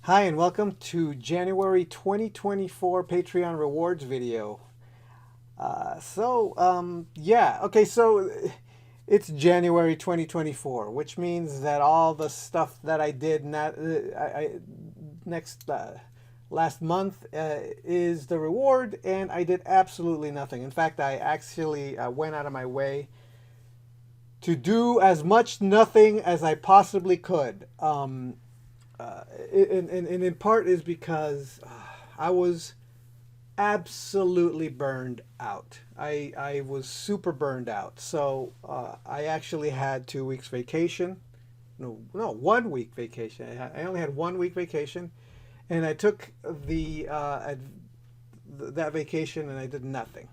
Hi and welcome to January 2024 Patreon rewards video. So it's January 2024, which means that all the stuff that I did last month is the reward, and I did absolutely nothing. In fact, I actually went out of my way to do as much nothing as I possibly could. And in part is because I was absolutely burned out. I was super burned out. So I actually had 2 weeks vacation. No, 1 week vacation. I only had 1 week vacation, and I took that vacation and I did nothing.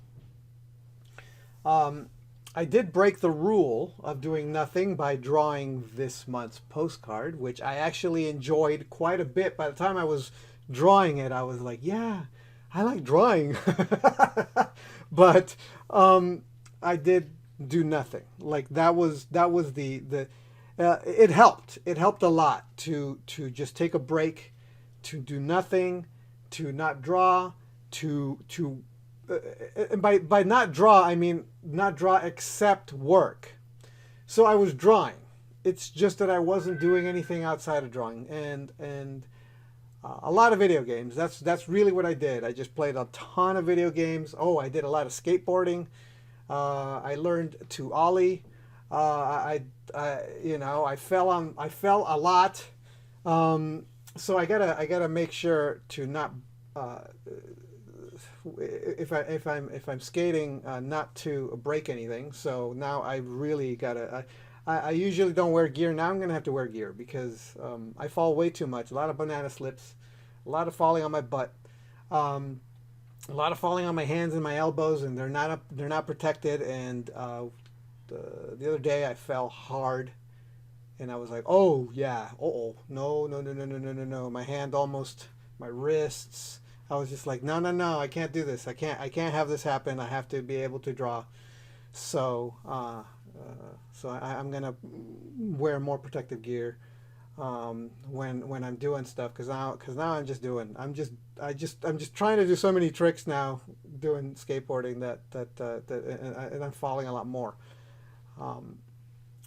I did break the rule of doing nothing by drawing this month's postcard, which I actually enjoyed quite a bit. By the time I was drawing it, I was like, yeah, I like drawing. But I did do nothing. Like that was the it helped. It helped a lot to just take a break, to do nothing, to not draw, to and by not draw, I mean not draw except work. So I was drawing. It's just that I wasn't doing anything outside of drawing, and a lot of video games. That's really what I did. I just played a ton of video games. Oh, I did a lot of skateboarding. I learned to ollie. I fell a lot. So I gotta make sure to not. If I'm skating, not to break anything. So now I really gotta. I usually don't wear gear. Now I'm gonna have to wear gear because I fall way too much. A lot of banana slips, a lot of falling on my butt, a lot of falling on my hands and my elbows, and they're not protected. And the other day I fell hard, and I was like, oh yeah, no, my hand almost, my wrists. I was just like, no, I can't do this. I can't have this happen. I have to be able to draw. So, I'm gonna wear more protective gear when I'm doing stuff, because now I'm just trying to do so many tricks now doing skateboarding and I'm falling a lot more.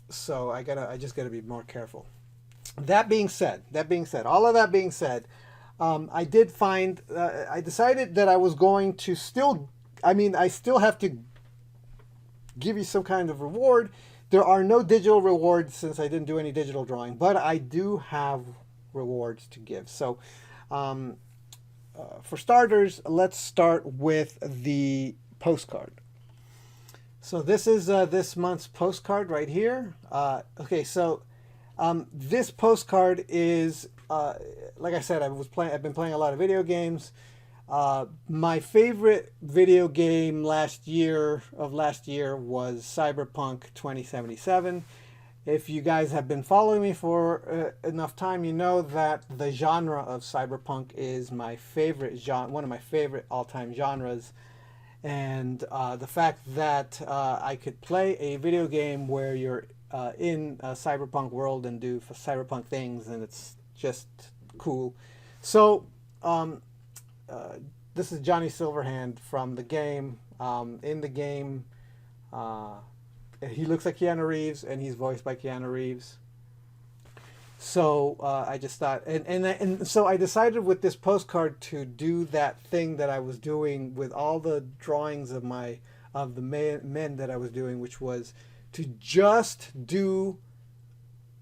So I just gotta be more careful. That being said, all of that being said. I did find, I decided that I was going to still, I still have to give you some kind of reward. There are no digital rewards since I didn't do any digital drawing, but I do have rewards to give. So, for starters, let's start with the postcard. So this is this month's postcard right here. This postcard is, like I said, I've been playing a lot of video games. My favorite video game last year was Cyberpunk 2077. If you guys have been following me for enough time, you know that the genre of cyberpunk is my favorite genre, one of my favorite all-time genres. And the fact that I could play a video game where you're in a cyberpunk world and do cyberpunk things, and it's just cool. So this is Johnny Silverhand from the game. In the game, he looks like Keanu Reeves, and he's voiced by Keanu Reeves. So I just thought, and so I decided with this postcard to do that thing that I was doing with all the drawings of the men that I was doing, which was to just do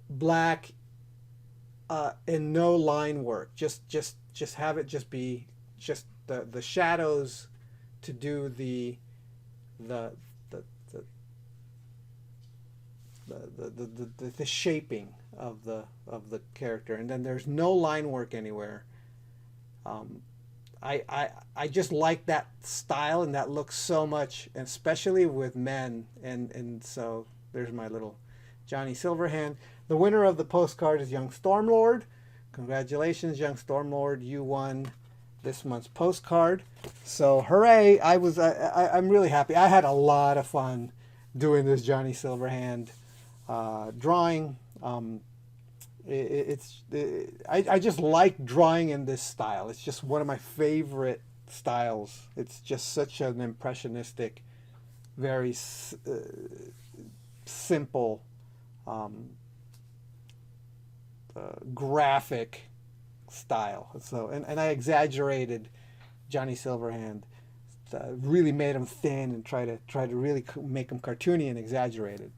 black and no line work. Just have it just be just the shadows to do the shaping of the character, and then there's no line work anywhere. I just like that style and that look so much, and especially with men, and so there's my little Johnny Silverhand. The winner of the postcard is Young Stormlord. Congratulations, Young Stormlord, you won this month's postcard. So hooray! I'm really happy. I had a lot of fun doing this Johnny Silverhand drawing. I just like drawing in this style. It's just one of my favorite styles. It's just such an impressionistic, very simple, um, graphic style. So, and I exaggerated Johnny Silverhand, really made him thin and try to really make him cartoony and exaggerated.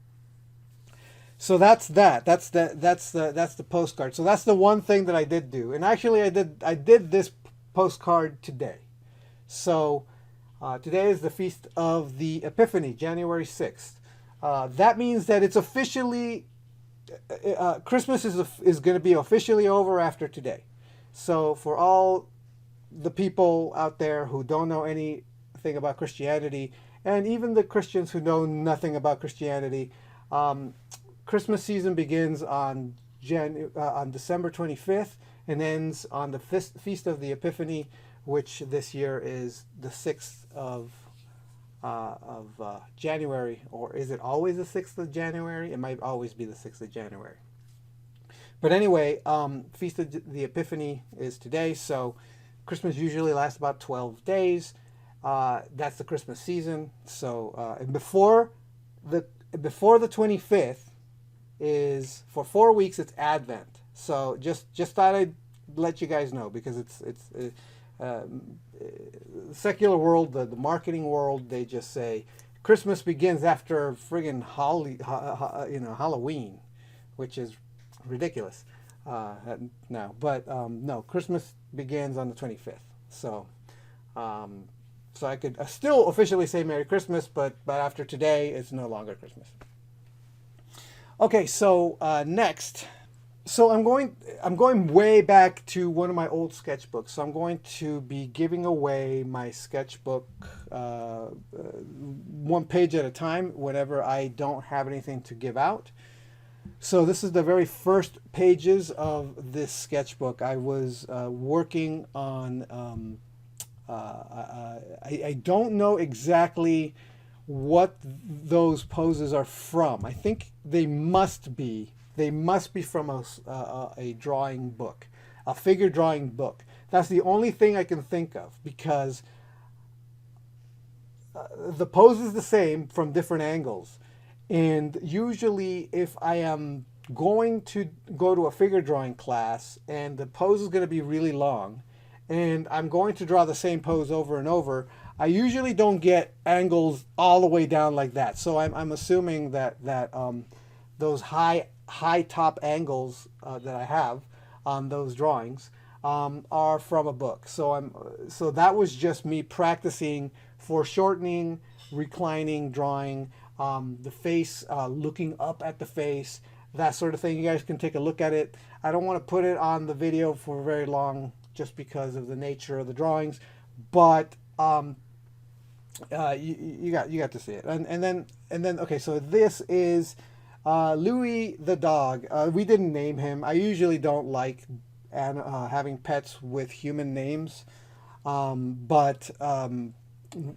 So that's that. That's the postcard. So that's the one thing that I did do. And actually, I did this postcard today. So today is the feast of the Epiphany, January 6th. That means that it's officially Christmas is going to be officially over after today. So for all the people out there who don't know anything about Christianity, and even the Christians who know nothing about Christianity, Christmas season begins on December 25th and ends on the Feast of the Epiphany, which this year is the 6th of January. Or is it always the 6th of January? It might always be the 6th of January. But anyway, Feast of the Epiphany is today, so Christmas usually lasts about 12 days. That's the Christmas season. So and before the 25th is, for 4 weeks, it's Advent. So just thought I'd let you guys know, because it's secular world, the marketing world, they just say Christmas begins after friggin' Halloween, which is ridiculous now. But no, Christmas begins on the 25th. So so I could still officially say Merry Christmas, but after today, it's no longer Christmas. Okay, so next, so I'm going way back to one of my old sketchbooks. So I'm going to be giving away my sketchbook one page at a time whenever I don't have anything to give out. So this is the very first pages of this sketchbook. I was working on. I don't know exactly what those poses are from. I think they must be from a drawing book, a figure drawing book. That's the only thing I can think of, because the pose is the same from different angles. And usually if I am going to go to a figure drawing class and the pose is going to be really long and I'm going to draw the same pose over and over, I usually don't get angles all the way down like that. So I'm assuming that those high top angles that I have on those drawings are from a book. So that was just me practicing foreshortening, reclining, drawing, the face, looking up at the face, that sort of thing. You guys can take a look at it. I don't want to put it on the video for very long just because of the nature of the drawings, but you got to see it. And then okay, so this is Louis the dog. We didn't name him. I usually don't like having pets with human names, but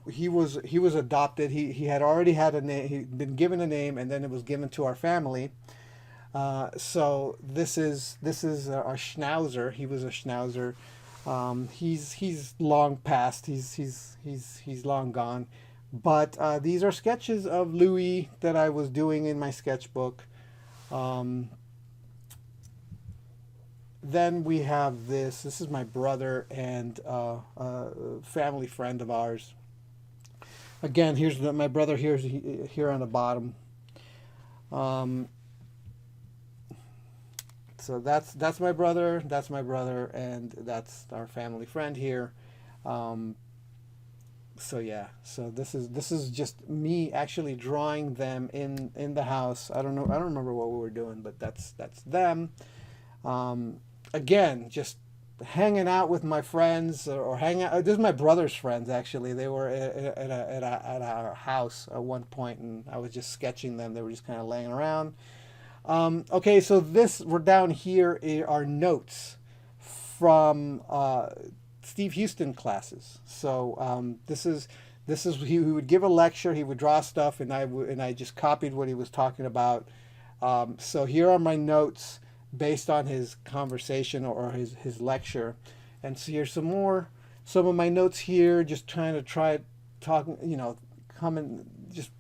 he was adopted. He had already had a name. He'd been given a name, and then it was given to our family. So this is our Schnauzer. He was a Schnauzer. He's long past. He's long gone. But these are sketches of Louis that I was doing in my sketchbook. Then we have this. This is my brother and a family friend of ours. Again, here's my brother here on the bottom. So that's my brother. That's my brother, and that's our family friend here. So yeah. So this is just me actually drawing them in the house. I don't know. I don't remember what we were doing, but that's them. Again, just hanging out with my friends or hanging out. This is my brother's friends, actually. They were at our house at one point, and I was just sketching them. They were just kind of laying around. Okay, so we're down here are notes from Steve Houston classes. So this is he would give a lecture. He would draw stuff, and I just copied what he was talking about. So here are my notes based on his conversation or his lecture. And so here's some of my notes here, just trying to try talking, coming, just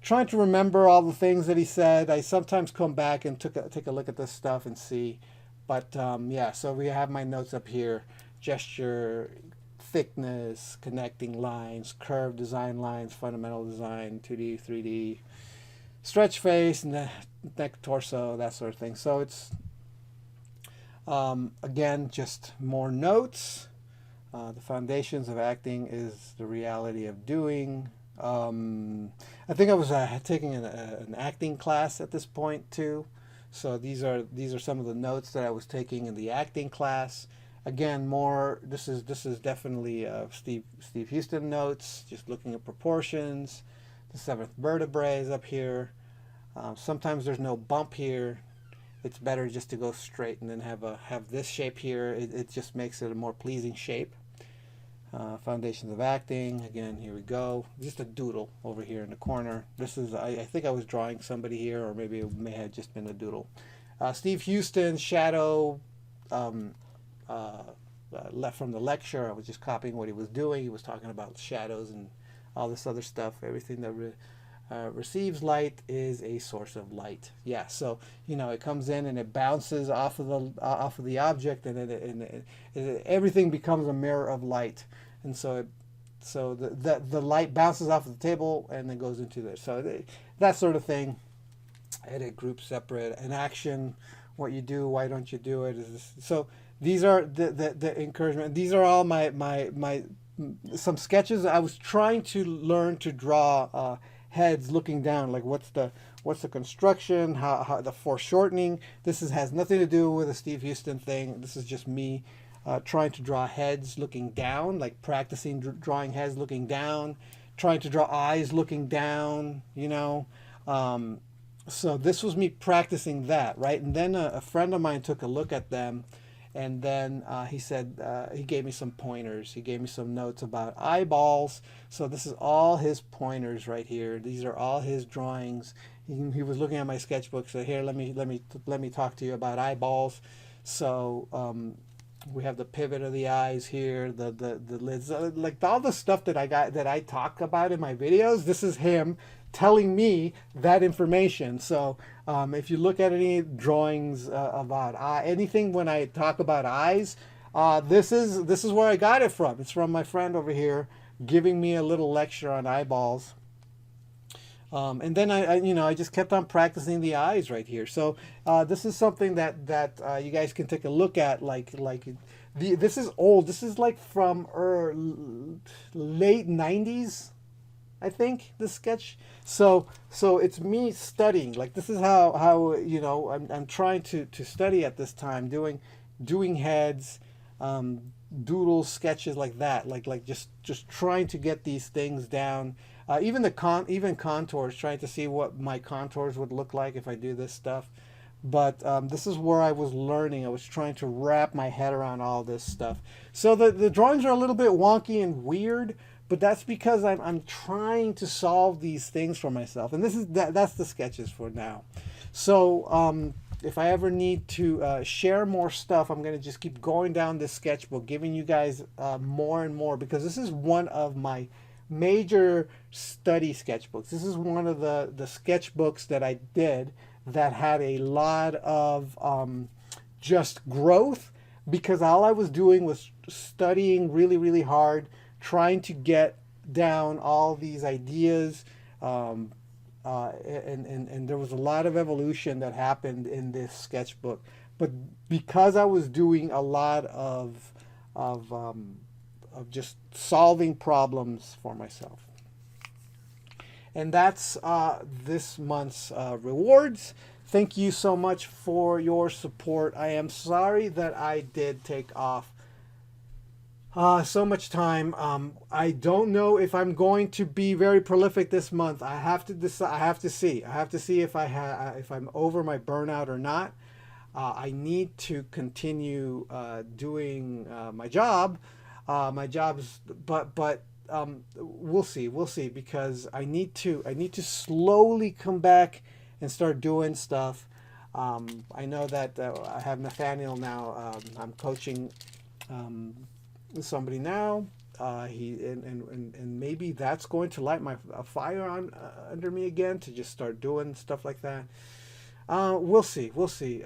trying to remember all the things that he said. I sometimes come back and take a look at this stuff and see. But yeah, so we have my notes up here: gesture, thickness, connecting lines, curve design lines, fundamental design, 2D, 3D, stretch face, neck, torso, that sort of thing. So it's, again, just more notes. The foundations of acting is the reality of doing. I think I was taking an acting class at this point too. So these are some of the notes that I was taking in the acting class. Again, more. This is definitely Steve Houston notes. Just looking at proportions. The seventh vertebrae is up here. Sometimes there's no bump here. It's better just to go straight and then have this shape here. It just makes it a more pleasing shape. Foundations of acting. Again, here we go. Just a doodle over here in the corner. This is, I think I was drawing somebody here, or maybe it may have just been a doodle. Steve Houston, shadow, left from the lecture. I was just copying what he was doing. He was talking about shadows and all this other stuff. Everything that receives light is a source of light. Yeah, so it comes in and it bounces off of the object, and everything becomes a mirror of light, and so the light bounces off of the table and then goes into there. So that sort of thing. Edit, group, separate, an action, what you do, why don't you do it? So these are the encouragement. These are all my some sketches. I was trying to learn to draw heads looking down, like what's the construction, how the foreshortening. This has nothing to do with a Steve Houston thing. This is just me trying to draw heads looking down, like practicing drawing heads looking down, trying to draw eyes looking down, so this was me practicing that, right? And then a friend of mine took a look at them, and then he said, he gave me some pointers. He gave me some notes about eyeballs. So this is all his pointers right here. These are all his drawings. He was looking at my sketchbook. So here, let me talk to you about eyeballs. So we have the pivot of the eyes here, the lids, like all the stuff that I talk about in my videos. This is him telling me that information. So if you look at any drawings about anything when I talk about eyes, this is where I got it from. It's from my friend over here giving me a little lecture on eyeballs. And then I just kept on practicing the eyes right here. So this is something that you guys can take a look at. This is old. This is like from late 90s. I think, this sketch. So it's me studying. Like, this is how I'm trying to study at this time, doing heads, doodles, sketches like that, like just trying to get these things down. Even contours, trying to see what my contours would look like if I do this stuff. But this is where I was learning. I was trying to wrap my head around all this stuff. So the drawings are a little bit wonky and weird, but that's because I'm trying to solve these things for myself. And that's the sketches for now. So if I ever need to share more stuff, I'm going to just keep going down this sketchbook, giving you guys more and more, because this is one of my major study sketchbooks. This is one of the sketchbooks that I did that had a lot of just growth, because all I was doing was studying really, really hard, trying to get down all these ideas, and there was a lot of evolution that happened in this sketchbook. But because I was doing a lot of just solving problems for myself. And that's this month's rewards. Thank you so much for your support. I am sorry that I did take off so much time. I don't know if I'm going to be very prolific this month. I have to decide. I have to see if if I'm over my burnout or not. I need to continue doing my job. But we'll see, because I need to slowly come back and start doing stuff. I know that I have Nathaniel now. I'm coaching um, somebody now. And maybe that's going to light my a fire on under me again to just start doing stuff like that. We'll see. We'll see.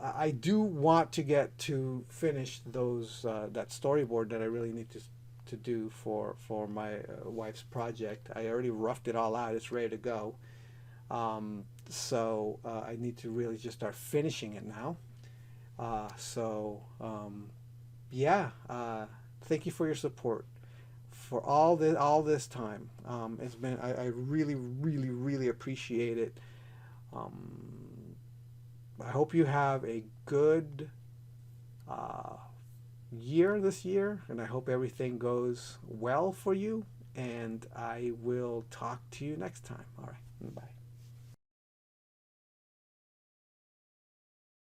I do want to get to finish those that storyboard that I really need to do for my wife's project. I already roughed it all out. It's ready to go. So I need to really just start finishing it now. Yeah. Thank you for your support for all this time. It's been I really really appreciate it. Um, I hope you have a good uh, year this year, and I hope everything goes well for you. And I will talk to you next time. All right, bye.